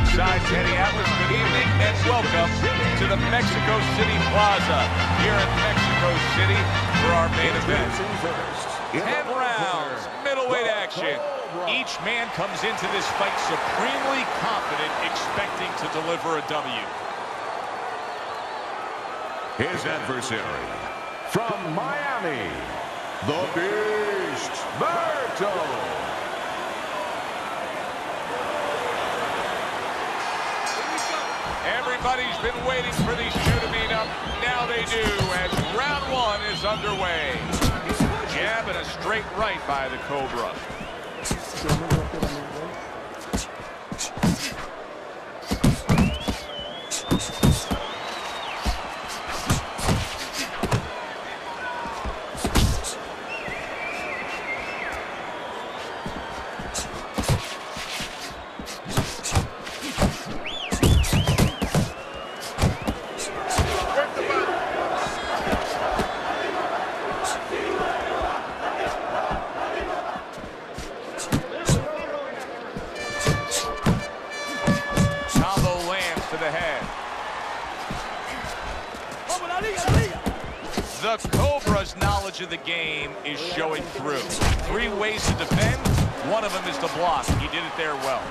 ringside, Teddy Atlas. Good evening and welcome to the Mexico City Plaza here in Mexico City for our main event. 10 rounds, middleweight action. Each man comes into this fight supremely confident, expecting to deliver a W. His adversary, from Miami, the Beast, Berto. Everybody's been waiting for these two to meet up. Now they do, as round one is underway. Jab and a straight right by the Cobra. The Cobra's knowledge of the game is showing through. 3 ways to defend. One of them is to block. He did it there well.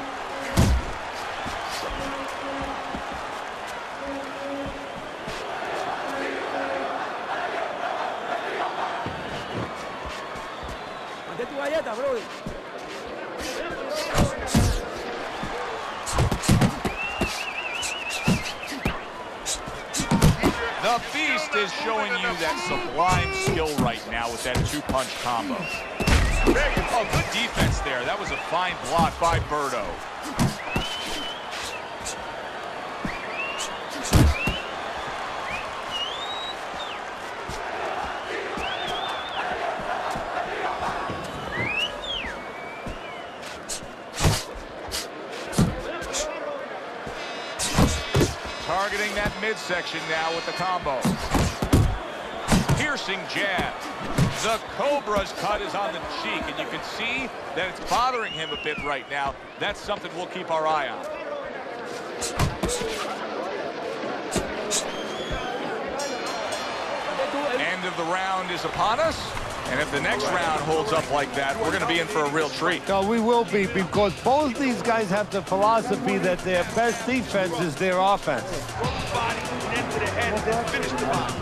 The Beast is showing you that sublime skill right now with that 2-punch combo. Oh, good defense there. That was a fine block by Berto. Targeting that midsection now with the combo. Piercing jab. The Cobra's cut is on the cheek, and you can see that it's bothering him a bit right now. That's something we'll keep our eye on. End of the round is upon us. And if the next round holds up like that, we're going to be in for a real treat. No, we will be, because both these guys have the philosophy that their best defense is their offense. Body and to the head, and then finish the body.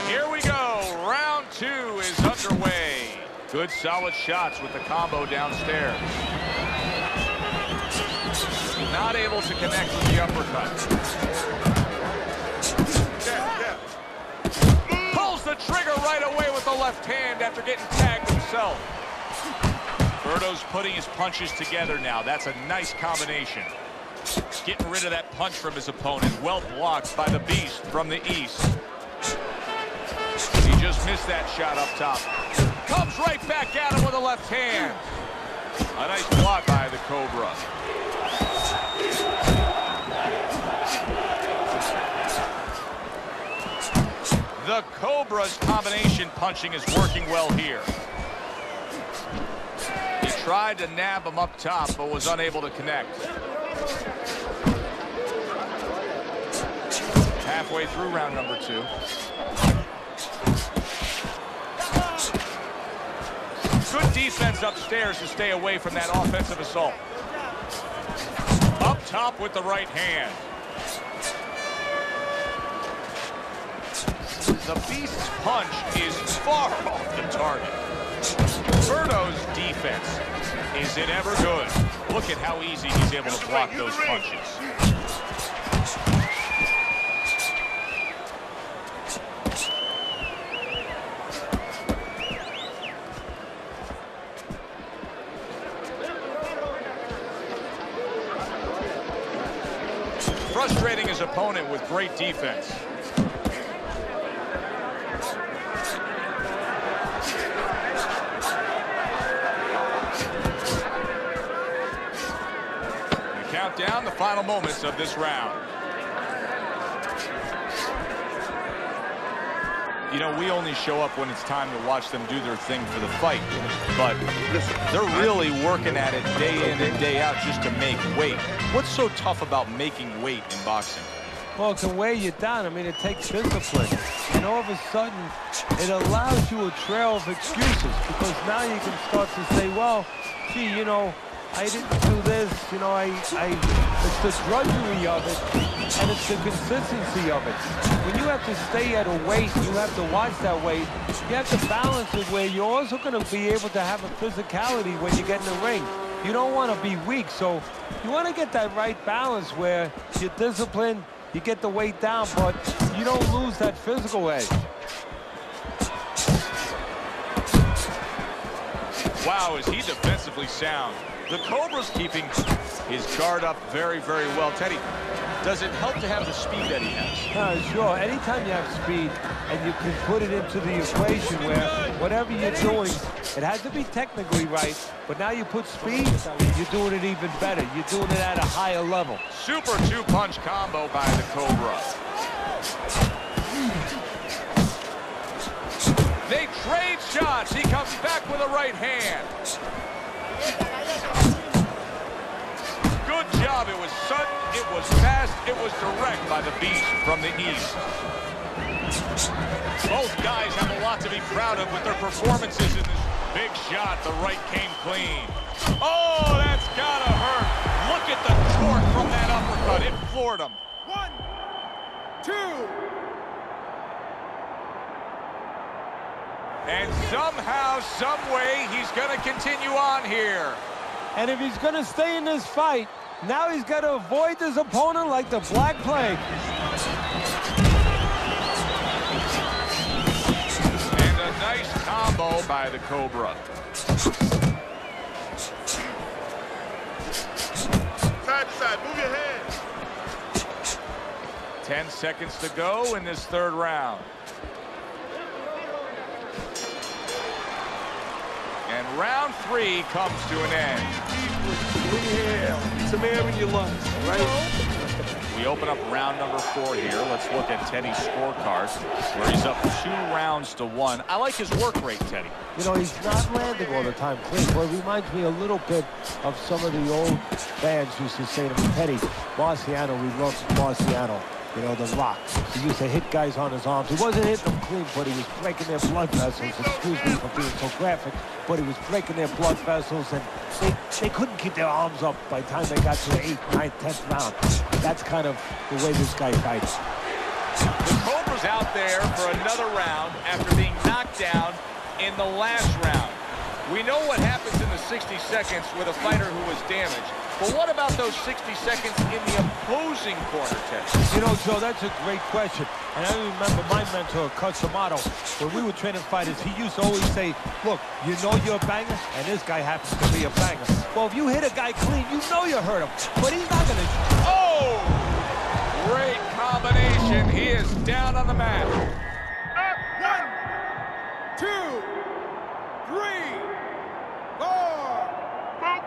Here we go. Round 2 is underway. Good solid shots with the combo downstairs. Not able to connect with the uppercut. Pulls the trigger right away with the left hand after getting tagged himself. Berto's putting his punches together now. That's a nice combination. Getting rid of that punch from his opponent. Well blocked by the Beast from the east. He just missed that shot up top. Comes right back at him with a left hand. A nice block by the Cobra. The Cobra's combination punching is working well here. He tried to nab him up top, but was unable to connect. Halfway through round number 2. Good defense upstairs to stay away from that offensive assault. Up top with the right hand. The Beast's punch is far off the target. Berto's defense, is it ever good? Look at how easy he's able to block those punches. Frustrating his opponent with great defense. Down the final moments of this round. You know, we only show up when it's time to watch them do their thing for the fight. But they're really working at it day in and day out just to make weight. What's so tough about making weight in boxing? Well, it can weigh you down. I mean, it takes discipline. And all of a sudden, it allows you a trail of excuses because now you can start to say, well, gee, you know, I didn't do this, you know, it's the drudgery of it, and it's the consistency of it. When you have to stay at a weight, you have to watch that weight, you have to balance it where you're also going to be able to have a physicality when you get in the ring. You don't want to be weak, so you want to get that right balance where you're disciplined, you get the weight down, but you don't lose that physical edge. Wow, is he defensively sound. The Cobra's keeping his guard up very, very well. Teddy, does it help to have the speed that he has? Sure. Anytime you have speed and you can put it into the equation where whatever you're doing, it has to be technically right, but now you put speed, you're doing it even better. You're doing it at a higher level. Super two-punch combo by the Cobra. They trade shots. He comes back with a right hand. Good job. It was sudden, it was fast, it was direct by the Beast from the East. Both guys have a lot to be proud of with their performances in this big shot. The right came clean. Oh, that's gotta hurt. Look at the torque from that uppercut. It floored him. 1, 2. And somehow, some way, he's going to continue on here. And if he's going to stay in this fight, now he's got to avoid his opponent like the Black Plague. And a nice combo by the Cobra. Side to side, move your head. 10 seconds to go in this third round. And round 3 comes to an end. Inhale, some air in your lungs, right? We open up round number 4 here. Let's look at Teddy's scorecard, where he's up 2 rounds to 1. I like his work rate, Teddy. You know, he's not landing all the time clean. Well, it reminds me a little bit of some of the old fans used to say to me, Teddy, Marciano, we love Marciano. You know, the Rock. He used to hit guys on his arms. He wasn't hitting them clean, but he was breaking their blood vessels. Excuse me for being so graphic, but he was breaking their blood vessels, and they couldn't keep their arms up by the time they got to the 8th, 9th, 10th round. That's kind of the way this guy fights. The Cobra's out there for another round after being knocked down in the last round. We know what happens in the 60 seconds with a fighter who was damaged. But what about those 60 seconds in the opposing corner, Ted? You know, Joe, that's a great question. And I remember my mentor, Customato, when we were training fighters, he used to always say, look, you know you're a banger, and this guy happens to be a banger. Well, if you hit a guy clean, you know you hurt him. But he's not going to... Oh! Great combination. He is down on the mat. 1, 2, 3, 4, 5.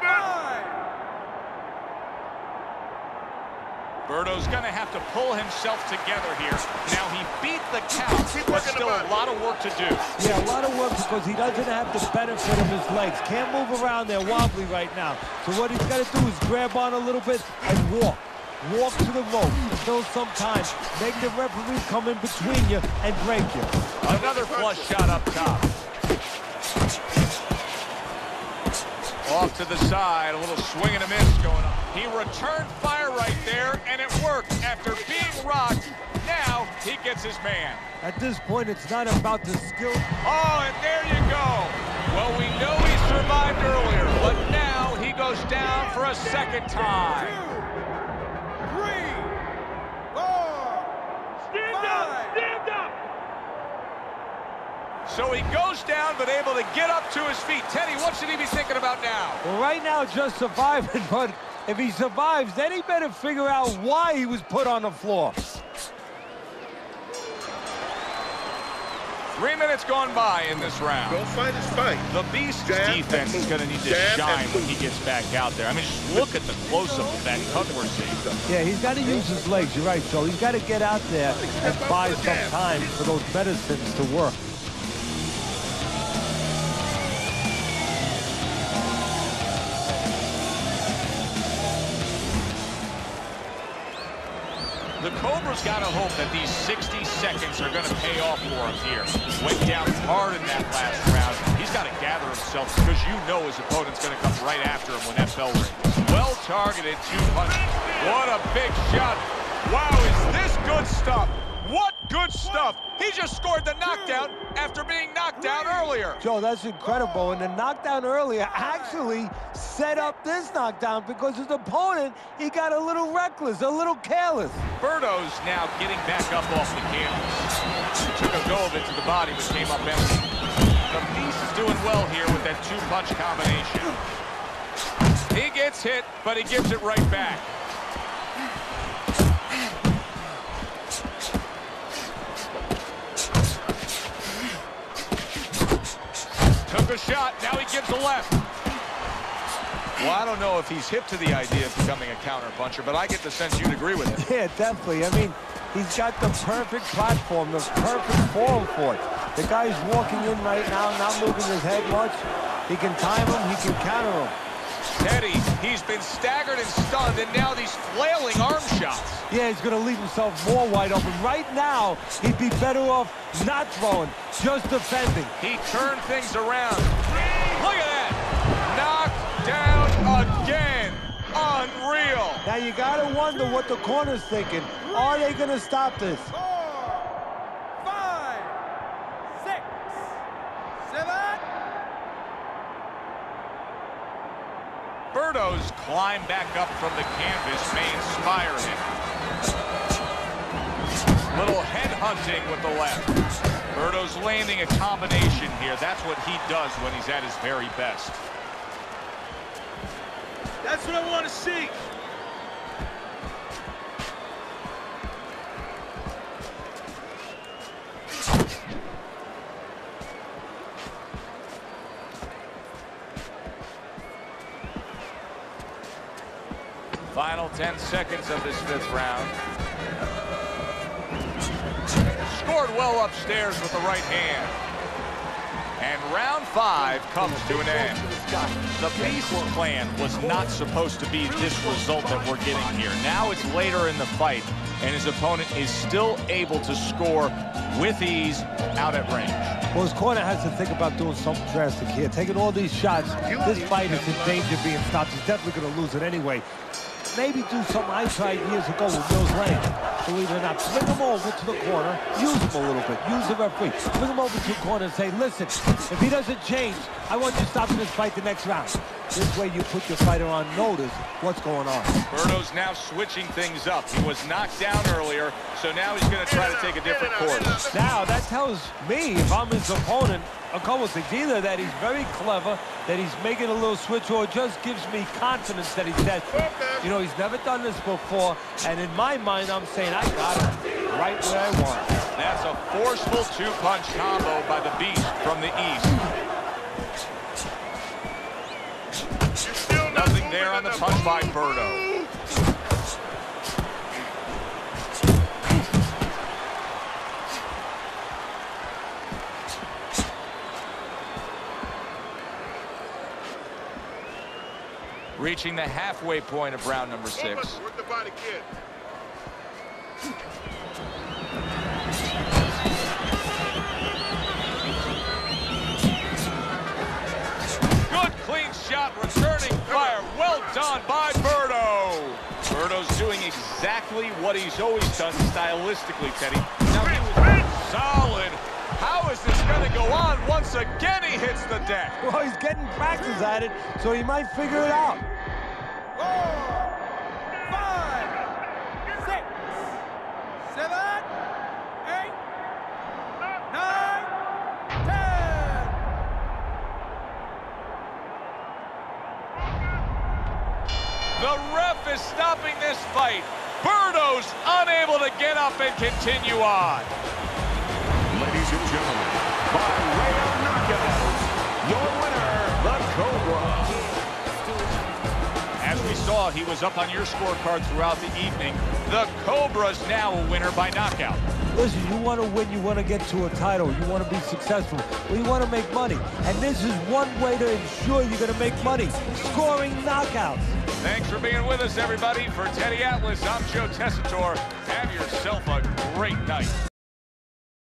Berto's going to have to pull himself together here. Now, he beat the count, but still a lot of work to do. Yeah, a lot of work because he doesn't have the benefit of his legs. Can't move around there wobbly right now. So what he's got to do is grab on a little bit and walk. Walk to the rope until sometimes make the referee come in between you and break you. Another flush shot up top. Off to the side, a little swing and a miss going on. He returned fire right there, and it worked. After being rocked, now he gets his man. At this point, it's not about the skill. Oh, and there you go. Well, we know he survived earlier, but now he goes down for a second time. 2, 3, 4, stand up, stand up. So he goes down, but able to get up to his feet. Teddy, what should he be thinking about now? Well, right now, just surviving, but if he survives, then he better figure out why he was put on the floor. 3 minutes gone by in this round. Don't fight his fight. The Beast's defense is going to need to shine when he gets back out there. I mean, just look at the close-up of that cut we're seeing. Yeah, he's got to use his legs. You're right, Joe. He's got to get out there and buy some time for those medicines to work. The Cobra's got to hope that these 60 seconds are going to pay off for him here. Went down hard in that last round. He's got to gather himself because you know his opponent's going to come right after him when that bell rings. Well targeted, 2 punches. What a big shot. Wow, is this good stuff? What good stuff. He just scored the knockdown after being knocked down earlier. Joe, that's incredible. And the knockdown earlier actually set up this knockdown because his opponent, he got a little reckless, a little careless. Berto's now getting back up off the canvas. Took a go of it to the body, but came up empty. The Beast is doing well here with that 2-punch combination. He gets hit, but he gives it right back. Took a shot, now he gives a left. Well, I don't know if he's hip to the idea of becoming a counter-puncher, but I get the sense you'd agree with it. Yeah, definitely. I mean, he's got the perfect platform, the perfect form for it. The guy's walking in right now, not moving his head much. He can time him, he can counter him. Teddy, he's been staggered and stunned, and now these flailing arm shots. Yeah, he's going to leave himself more wide open. Right now, he'd be better off not throwing, just defending. He turned things around. Look at that. Knocked down again. Unreal. Now, you got to wonder what the corner's thinking. Are they going to stop this? 4, 5, 6, 7. Berto's climb back up from the canvas may inspire him. Little head hunting with the left. Berto's landing a combination here. That's what he does when he's at his very best. That's what I want to see. Final 10 seconds of this 5th round. Scored well upstairs with the right hand. And round 5 comes to an end. The Beast's plan was not supposed to be this result that we're getting here. Now it's later in the fight, and his opponent is still able to score with ease out at range. Well, his corner has to think about doing something drastic here. Taking all these shots, this fight is in danger of being stopped. He's definitely going to lose it anyway. Maybe do something I tried years ago with Mills Lane. Believe it or not, bring him over to the corner, use him a little bit, use the referee. Bring him over to the corner and say, listen, if he doesn't change, I want you stopping this fight the next round. This way you put your fighter on notice what's going on. Berto's now switching things up. He was knocked down earlier, so now he's going to try to take a different course. Now, that tells me, if I'm his opponent, a couple of things. Either that he's very clever, that he's making a little switch, or it just gives me confidence that he's desperate. You know, he's never done this before, and in my mind, I'm saying, I got him right where I want. That's a forceful 2-punch combo by the Beast from the East. Nothing there on the punch by Berto. Reaching the halfway point of round number 6. Work the body, kid. Good clean shot, returning fire. Well done by Berto. Berto's doing exactly what he's always done stylistically, Teddy. Now he was solid. How is this going to go on? Once again, he hits the deck. Well, he's getting practice at it, so he might figure it out. 4, 5, 6, 7, 8, 9, 10. The ref is stopping this fight. Berto's unable to get up and continue on. Ladies and gentlemen, saw, he was up on your scorecard throughout the evening. The Cobra's now a winner by knockout. Listen, you want to win, you want to get to a title, you want to be successful, well, you want to make money. And this is one way to ensure you're going to make money, scoring knockouts. Thanks for being with us, everybody. For Teddy Atlas, I'm Joe Tessitore. Have yourself a great night.